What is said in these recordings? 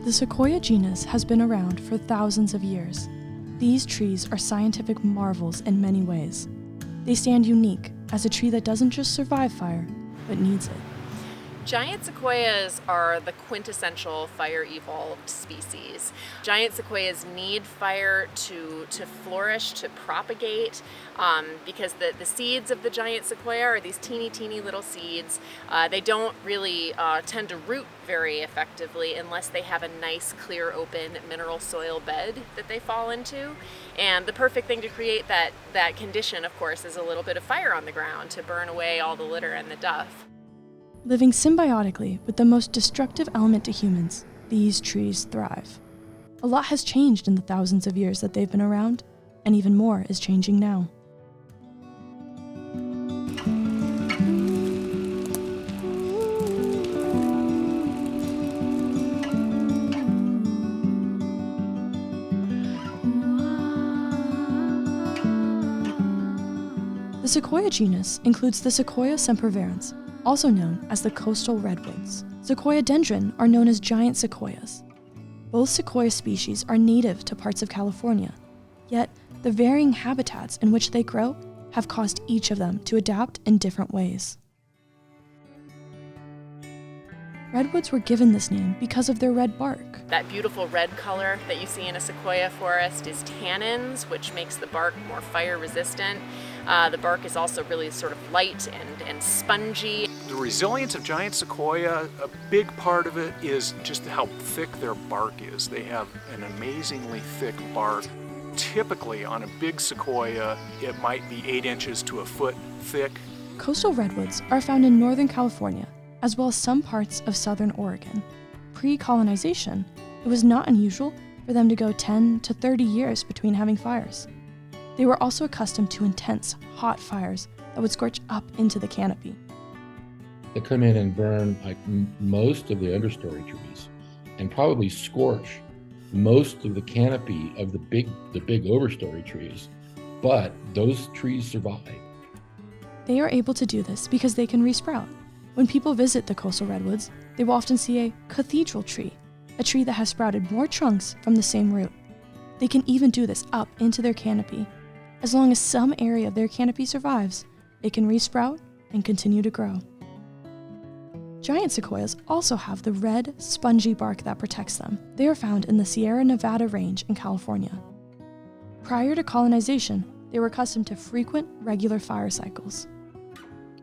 The Sequoia genus has been around for thousands of years. These trees are scientific marvels in many ways. They stand unique as a tree that doesn't just survive fire, but needs it. Giant sequoias are the quintessential fire-evolved species. Giant sequoias need fire to flourish, to propagate, because the seeds of the giant sequoia are these teeny little seeds. They don't really tend to root very effectively unless they have a nice, clear, open mineral soil bed that they fall into. And the perfect thing to create that condition, of course, is a little bit of fire on the ground to burn away all the litter and the duff. Living symbiotically with the most destructive element to humans, these trees thrive. A lot has changed in the thousands of years that they've been around, and even more is changing now. The Sequoia genus includes the Sequoia sempervirens, also known as the coastal redwoods. Sequoiadendron are known as giant sequoias. Both sequoia species are native to parts of California, yet the varying habitats in which they grow have caused each of them to adapt in different ways. Redwoods were given this name because of their red bark. That beautiful red color that you see in a sequoia forest is tannins, which makes the bark more fire resistant. The bark is also really sort of light and spongy. The resilience of giant sequoia, a big part of it is just how thick their bark is. They have an amazingly thick bark. Typically on a big sequoia, it might be 8 inches to a foot thick. Coastal redwoods are found in Northern California, as well as some parts of Southern Oregon. Pre-colonization, it was not unusual for them to go 10 to 30 years between having fires. They were also accustomed to intense, hot fires that would scorch up into the canopy. They come in and burn like most of the understory trees and probably scorch most of the canopy of the big overstory trees, but those trees survive. They are able to do this because they can resprout. When people visit the coastal redwoods, they will often see a cathedral tree, a tree that has sprouted more trunks from the same root. They can even do this up into their canopy. As long as some area of their canopy survives, it can resprout and continue to grow. Giant sequoias also have the red, spongy bark that protects them. They are found in the Sierra Nevada range in California. Prior to colonization, they were accustomed to frequent, regular fire cycles.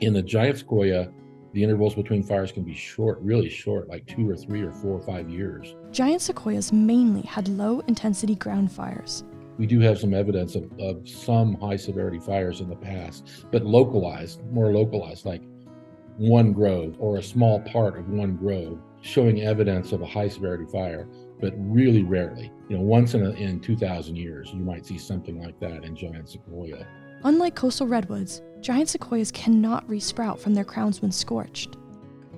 In the giant sequoia, the intervals between fires can be short, really short, like 2 or 3 or 4 or 5 years. Giant sequoias mainly had low-intensity ground fires. We do have some evidence of some high-severity fires in the past, but more localized, like one grove or a small part of one grove, showing evidence of a high-severity fire, but really rarely. Once in 2,000 years, you might see something like that in giant sequoia. Unlike coastal redwoods, giant sequoias cannot resprout from their crowns when scorched.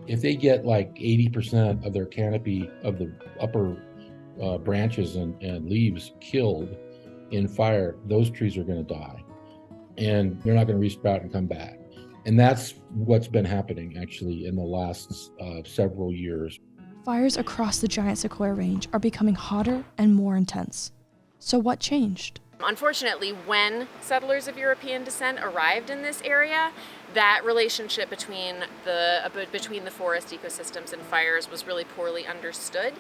If they get like 80% of their canopy of the upper branches and leaves killed in fire, those trees are going to die, and they're not going to resprout and come back. And that's what's been happening actually in the last several years. Fires across the giant sequoia range are becoming hotter and more intense. So what changed? Unfortunately, when settlers of European descent arrived in this area, that relationship between the forest ecosystems and fires was really poorly understood.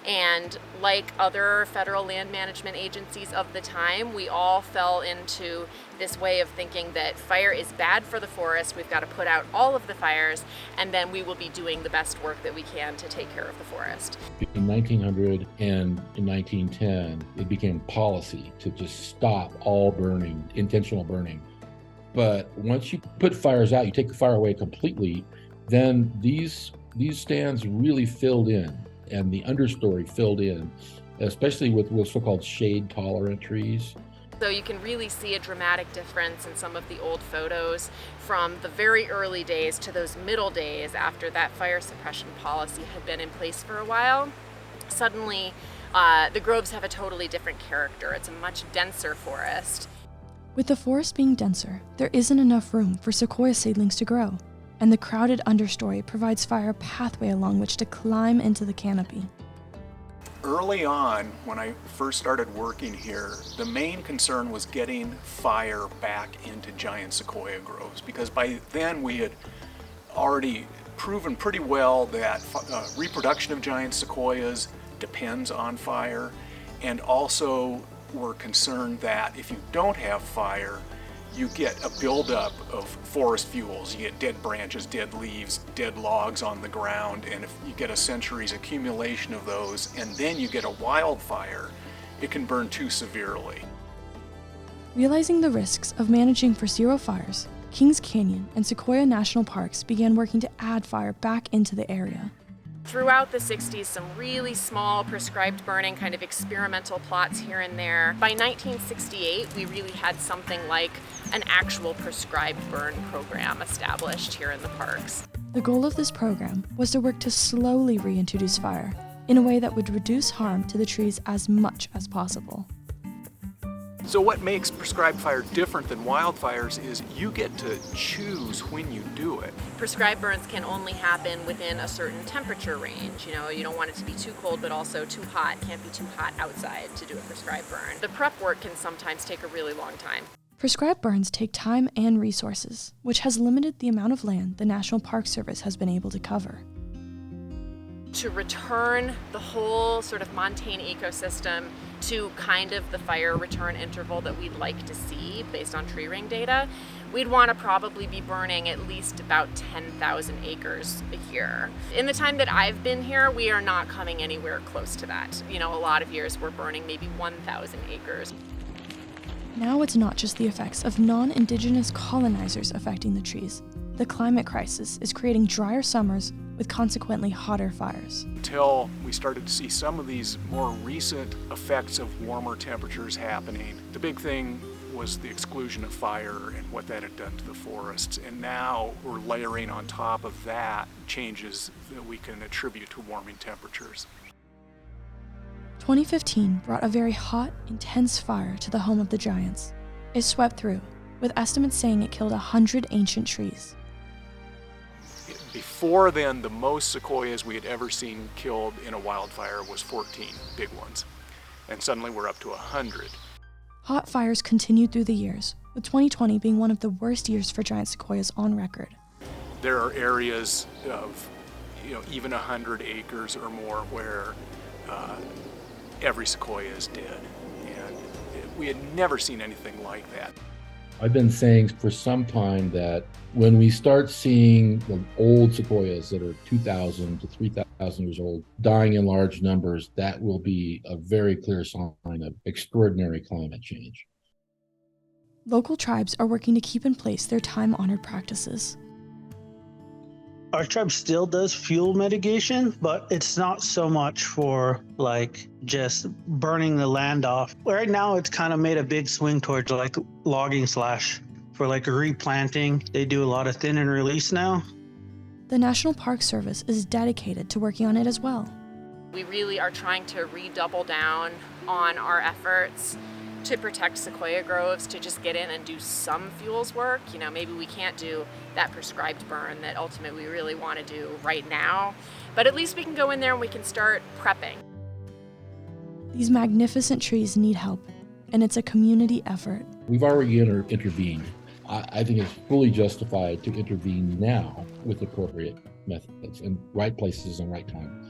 And like other federal land management agencies of the time, we all fell into this way of thinking that fire is bad for the forest, we've got to put out all of the fires, and then we will be doing the best work that we can to take care of the forest. In 1900 and in 1910, it became policy to just stop all burning, intentional burning. But once you put fires out, you take the fire away completely, then these stands really filled in, and the understory filled in, especially with so-called shade-tolerant trees. So you can really see a dramatic difference in some of the old photos from the very early days to those middle days after that fire suppression policy had been in place for a while. Suddenly, the groves have a totally different character. It's a much denser forest. With the forest being denser, there isn't enough room for sequoia seedlings to grow, and the crowded understory provides fire a pathway along which to climb into the canopy. Early on, when I first started working here, the main concern was getting fire back into giant sequoia groves, because by then we had already proven pretty well that reproduction of giant sequoias depends on fire, and also we're concerned that if you don't have fire, you get a buildup of forest fuels. You get dead branches, dead leaves, dead logs on the ground, and if you get a century's accumulation of those and then you get a wildfire, it can burn too severely. Realizing the risks of managing for zero fires, Kings Canyon and Sequoia National Parks began working to add fire back into the area. Throughout the 60s, some really small prescribed burning kind of experimental plots here and there. By 1968, we really had something like an actual prescribed burn program established here in the parks. The goal of this program was to work to slowly reintroduce fire in a way that would reduce harm to the trees as much as possible. So what makes prescribed fire different than wildfires is you get to choose when you do it. Prescribed burns can only happen within a certain temperature range. You don't want it to be too cold, but also too hot. It can't be too hot outside to do a prescribed burn. The prep work can sometimes take a really long time. Prescribed burns take time and resources, which has limited the amount of land the National Park Service has been able to cover. To return the whole sort of montane ecosystem to kind of the fire return interval that we'd like to see based on tree ring data, we'd want to probably be burning at least about 10,000 acres a year. In the time that I've been here, we are not coming anywhere close to that. A lot of years we're burning maybe 1,000 acres. Now it's not just the effects of non-indigenous colonizers affecting the trees. The climate crisis is creating drier summers with consequently hotter fires. Until we started to see some of these more recent effects of warmer temperatures happening, the big thing was the exclusion of fire and what that had done to the forests. And now we're layering on top of that changes that we can attribute to warming temperatures. 2015 brought a very hot, intense fire to the home of the giants. It swept through, with estimates saying it killed 100 ancient trees. Before then, the most sequoias we had ever seen killed in a wildfire was 14 big ones. And suddenly we're up to 100. Hot fires continued through the years, with 2020 being one of the worst years for giant sequoias on record. There are areas of even 100 acres or more where every sequoia is dead. And we had never seen anything like that. I've been saying for some time that when we start seeing the old sequoias that are 2,000 to 3,000 years old dying in large numbers, that will be a very clear sign of extraordinary climate change. Local tribes are working to keep in place their time-honored practices. Our tribe still does fuel mitigation, but it's not so much for just burning the land off. Right now, it's kind of made a big swing towards logging / for replanting. They do a lot of thin and release now. The National Park Service is dedicated to working on it as well. We really are trying to redouble down on our efforts to protect sequoia groves, to just get in and do some fuels work. Maybe we can't do that prescribed burn that ultimately we really want to do right now, but at least we can go in there and we can start prepping. These magnificent trees need help, and it's a community effort. We've already intervened. I think it's fully justified to intervene now with appropriate methods and right places and right time.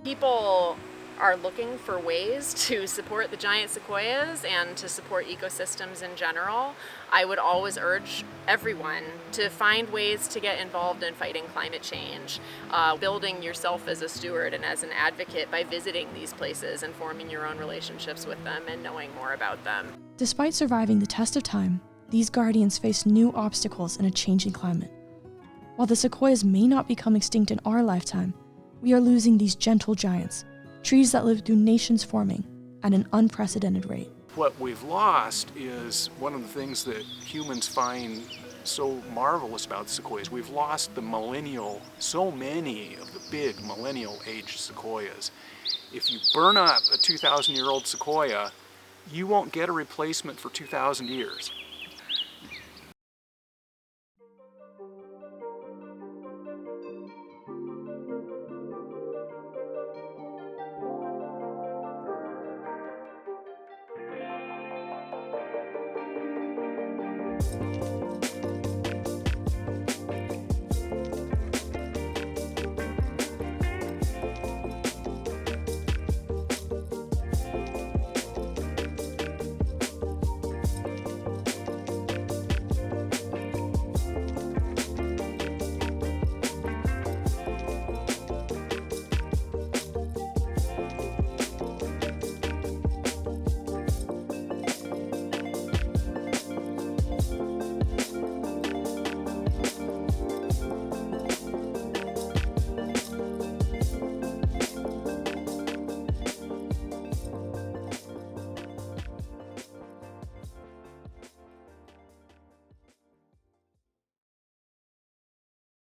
People are looking for ways to support the giant sequoias and to support ecosystems in general. I would always urge everyone to find ways to get involved in fighting climate change, building yourself as a steward and as an advocate by visiting these places and forming your own relationships with them and knowing more about them. Despite surviving the test of time, these guardians face new obstacles in a changing climate. While the sequoias may not become extinct in our lifetime, we are losing these gentle giants, trees that live through nations forming at an unprecedented rate. What we've lost is one of the things that humans find so marvelous about sequoias. We've lost so many of the big millennial-aged sequoias. If you burn up a 2,000-year-old sequoia, you won't get a replacement for 2,000 years.